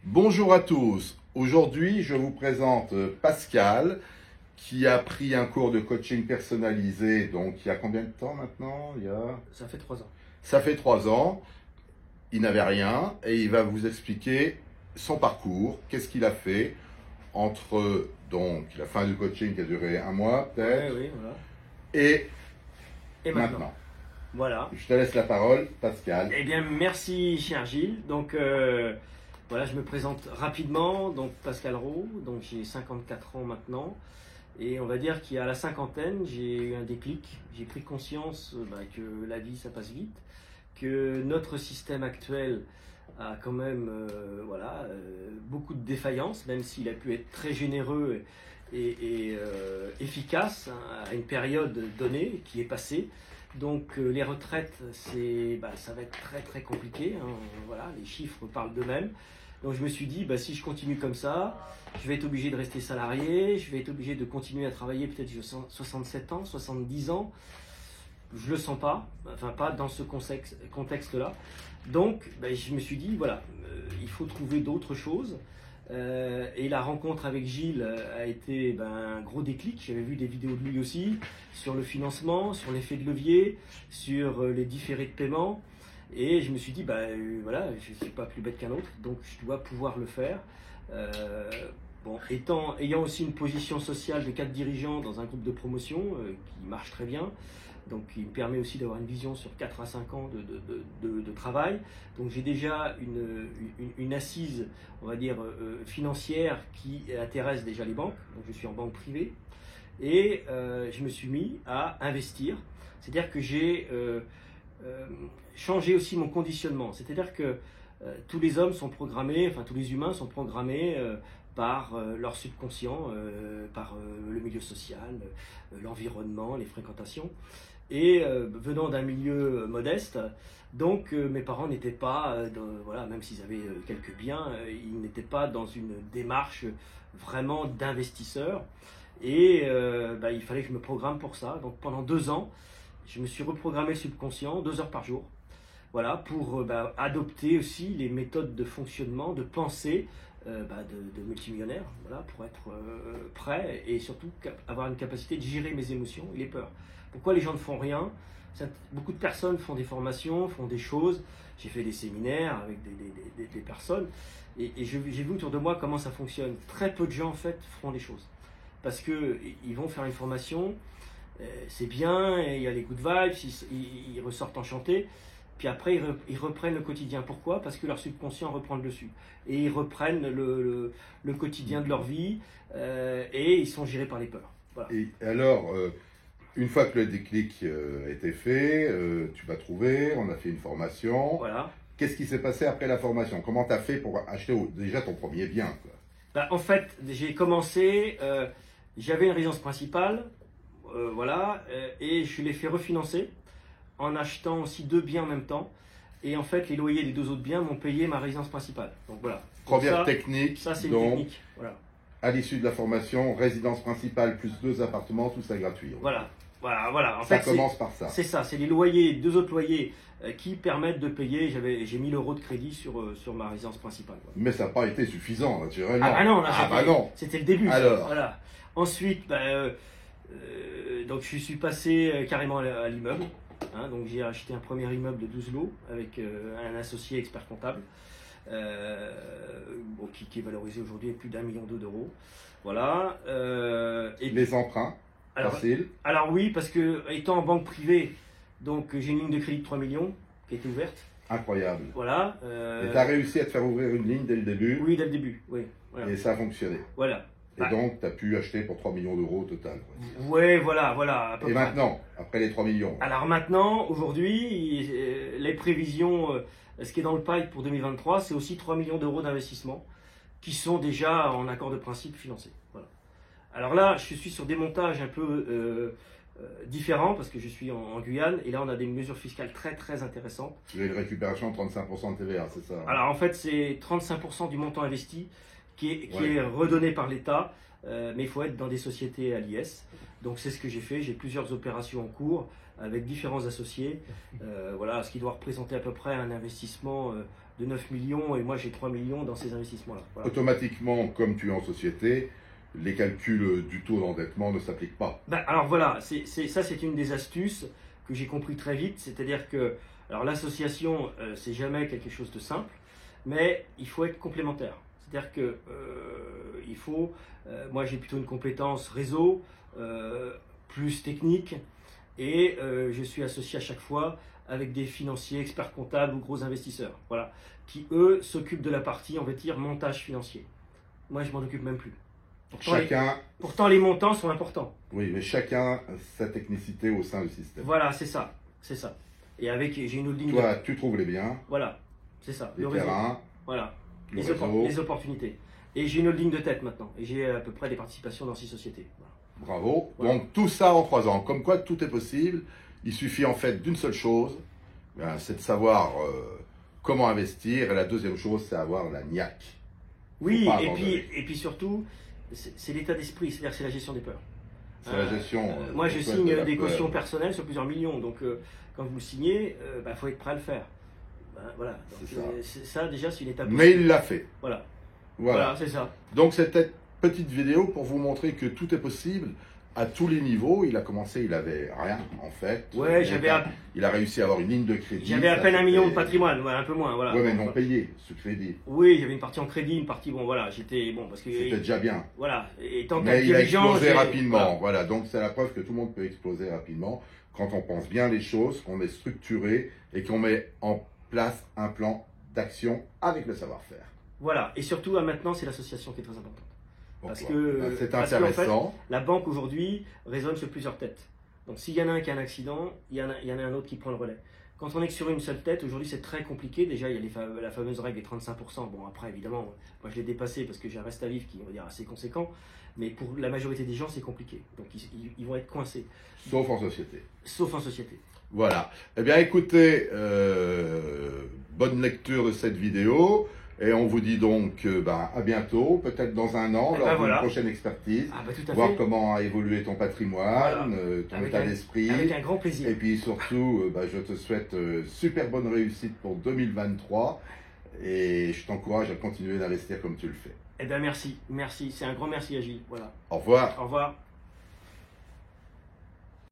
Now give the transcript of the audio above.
Bonjour à tous. Aujourd'hui, je vous présente Pascal qui a pris un cours de coaching personnalisé. Donc, il y a combien de temps maintenant? Ça fait 3 ans. Ça fait 3 ans. Il n'avait rien et il va vous expliquer son parcours, qu'est-ce qu'il a fait entre donc la fin du coaching qui a duré 1 mois peut-être Oui, voilà. et Et maintenant. Voilà. Je te laisse la parole, Pascal. Eh bien, merci, cher Gilles. Donc, voilà, je me présente rapidement. Donc, Pascal Roux. Donc, j'ai 54 ans maintenant. Et on va dire qu'à la cinquantaine, j'ai eu un déclic. J'ai pris conscience que la vie, ça passe vite. Que notre système actuel a quand même beaucoup de défaillances, même s'il a pu être très généreux et efficace à une période donnée qui est passée. Donc les retraites, ça va être très très compliqué, hein. Voilà, les chiffres parlent d'eux-mêmes. Donc je me suis dit, si je continue comme ça, je vais être obligé de rester salarié, je vais être obligé de continuer à travailler peut-être 67 ans, 70 ans. Je le sens pas, enfin pas dans ce contexte-là. Donc je me suis dit, voilà, il faut trouver d'autres choses. Et la rencontre avec Gilles a été un gros déclic. J'avais vu des vidéos de lui aussi sur le financement, sur l'effet de levier, sur les différés de paiement. Et je me suis dit, voilà, je ne suis pas plus bête qu'un autre, donc je dois pouvoir le faire. Ayant aussi une position sociale de cadre dirigeant dans un groupe de promotion qui marche très bien, donc il me permet aussi d'avoir une vision sur 4 à 5 ans de travail. Donc j'ai déjà une assise, on va dire, financière qui intéresse déjà les banques. Donc je suis en banque privée et je me suis mis à investir. C'est-à-dire que j'ai changé aussi mon conditionnement. C'est-à-dire que tous les hommes sont programmés, enfin tous les humains sont programmés par leur subconscient, par le milieu social, l'environnement, les fréquentations. Et venant d'un milieu modeste, donc mes parents n'étaient pas, voilà, même s'ils avaient quelques biens, ils n'étaient pas dans une démarche vraiment d'investisseur. Et il fallait que je me programme pour ça. Donc pendant 2 ans, je me suis reprogrammé le subconscient 2 heures par jour. Voilà, pour adopter aussi les méthodes de fonctionnement, de pensée de multimillionnaire, voilà, pour être prêt et surtout avoir une capacité de gérer mes émotions et les peurs. Pourquoi les gens ne font rien? Beaucoup de personnes font des formations, font des choses. J'ai fait des séminaires avec des personnes et j'ai vu autour de moi comment ça fonctionne. Très peu de gens en fait feront des choses parce qu'ils vont faire une formation, c'est bien, il y a les good vibes, ils ressortent enchantés. Puis après, ils reprennent le quotidien. Pourquoi? Parce que leur subconscient reprend le dessus. Et ils reprennent le quotidien de leur vie et ils sont gérés par les peurs. Voilà. Et alors, une fois que le déclic a été fait, tu vas trouver, on a fait une formation. Voilà. Qu'est-ce qui s'est passé après la formation? Comment tu as fait pour acheter déjà ton premier bien, quoi? En fait, j'ai commencé, j'avais une résidence principale, et je l'ai fait refinancer en achetant aussi 2 biens en même temps. Et en fait, les loyers des 2 autres biens m'ont payé ma résidence principale. Donc voilà. Première technique. Ça, c'est une donc, technique. Voilà. À l'issue de la formation, résidence principale plus 2 appartements, tout ça gratuit. Voilà. En ça fait, commence par ça. C'est ça, c'est les loyers, 2 autres loyers qui permettent de payer. J'ai 1000 € de crédit sur ma résidence principale. Voilà. Mais ça n'a pas été suffisant, naturellement. Non, c'était le début. Alors. Voilà. Ensuite, donc je suis passé carrément à l'immeuble. Hein, donc j'ai acheté un premier immeuble de 12 lots avec un associé expert comptable qui est valorisé aujourd'hui à plus d'1 million d'euros. Voilà. Et les emprunts, facile. Alors oui, parce que étant en banque privée, donc j'ai une ligne de crédit de 3 millions qui a été ouverte. Incroyable. Voilà. Et tu as réussi à te faire ouvrir une ligne dès le début? Oui, dès le début. Oui. Voilà. Et ça a fonctionné. Voilà. Et donc, tu as pu acheter pour 3 millions d'euros au total. Oui, voilà. À peu près. Et maintenant, après les 3 millions? Alors maintenant, aujourd'hui, les prévisions, ce qui est dans le pipe pour 2023, c'est aussi 3 millions d'euros d'investissement qui sont déjà en accord de principe financés. Voilà. Alors là, je suis sur des montages un peu différents parce que je suis en Guyane et là, on a des mesures fiscales très très intéressantes. Tu as une récupération de 35% de TVA, c'est ça? Alors en fait, c'est 35% du montant investi qui est redonné par l'État, mais il faut être dans des sociétés à l'IS. Donc c'est ce que j'ai fait. J'ai plusieurs opérations en cours avec différents associés. Voilà, ce qui doit représenter à peu près un investissement de 9 millions et moi j'ai 3 millions dans ces investissements-là. Voilà. Automatiquement, comme tu es en société, les calculs du taux d'endettement ne s'appliquent pas. Ben, alors voilà, ça c'est une des astuces que j'ai compris très vite, c'est-à-dire que alors l'association c'est jamais quelque chose de simple, mais il faut être complémentaire. C'est-à-dire que il faut, moi j'ai plutôt une compétence réseau, plus technique, et je suis associé à chaque fois avec des financiers, experts comptables ou gros investisseurs, voilà, qui eux s'occupent de la partie, on va dire, montage financier. Moi je m'en occupe même plus. Pourtant, les montants sont importants. Oui, mais chacun sa technicité au sein du système. Voilà, c'est ça, c'est ça. Et j'ai une holding. Toi, tu trouves les biens. Voilà, c'est ça. Les terrains. Voilà. Les opportunités. Et j'ai une holding de tête maintenant. Et j'ai à peu près des participations dans 6 sociétés. Voilà. Bravo. Voilà. Donc tout ça en 3 ans. Comme quoi tout est possible. Il suffit en fait d'une seule chose, c'est de savoir comment investir. Et la deuxième chose, c'est avoir la niaque. Oui, et puis surtout, c'est l'état d'esprit, c'est-à-dire c'est la gestion des peurs. C'est la gestion. Moi, je signe des cautions personnelles sur plusieurs millions. Donc, quand vous le signez, il faut être prêt à le faire. Voilà. Ça, déjà, c'est une étape. Mais il l'a fait. Voilà, c'est ça. Donc, cette petite vidéo pour vous montrer que tout est possible à tous les niveaux. Il a commencé, il avait rien en fait. Ouais, il a réussi à avoir une ligne de crédit. J'avais à peine 1 million de patrimoine, voilà, un peu moins. Voilà. Ouais, mais non payé, ce crédit. Oui, j'avais une partie en crédit, une partie, bon, voilà, parce que. C'était déjà bien. Voilà, et tant mais il a explosé rapidement. Voilà, donc c'est la preuve que tout le monde peut exploser rapidement quand on pense bien les choses, qu'on est structuré et qu'on met en place un plan d'action avec le savoir-faire. Voilà, et surtout maintenant, c'est l'association qui est très importante. Parce que c'est intéressant. En fait, la banque aujourd'hui résonne sur plusieurs têtes. Donc s'il y en a un qui a un accident, il y en a un autre qui prend le relais. Quand on est sur une seule tête, aujourd'hui c'est très compliqué. Déjà il y a la fameuse règle des 35%. Bon après évidemment, moi je l'ai dépassé parce que j'ai un reste à vivre qui est, on va dire, assez conséquent. Mais pour la majorité des gens c'est compliqué. Donc ils vont être coincés. Sauf en société. Sauf en société. Voilà. Eh bien écoutez, bonne lecture de cette vidéo. Et on vous dit donc à bientôt, peut-être dans un an, lors d'une prochaine expertise, voir comment a évolué ton patrimoine, ton état d'esprit. Avec un grand plaisir. Et puis surtout, je te souhaite super bonne réussite pour 2023 et je t'encourage à continuer d'investir comme tu le fais. Eh bien merci, c'est un grand merci à Gilles. Voilà. Au revoir. Au revoir.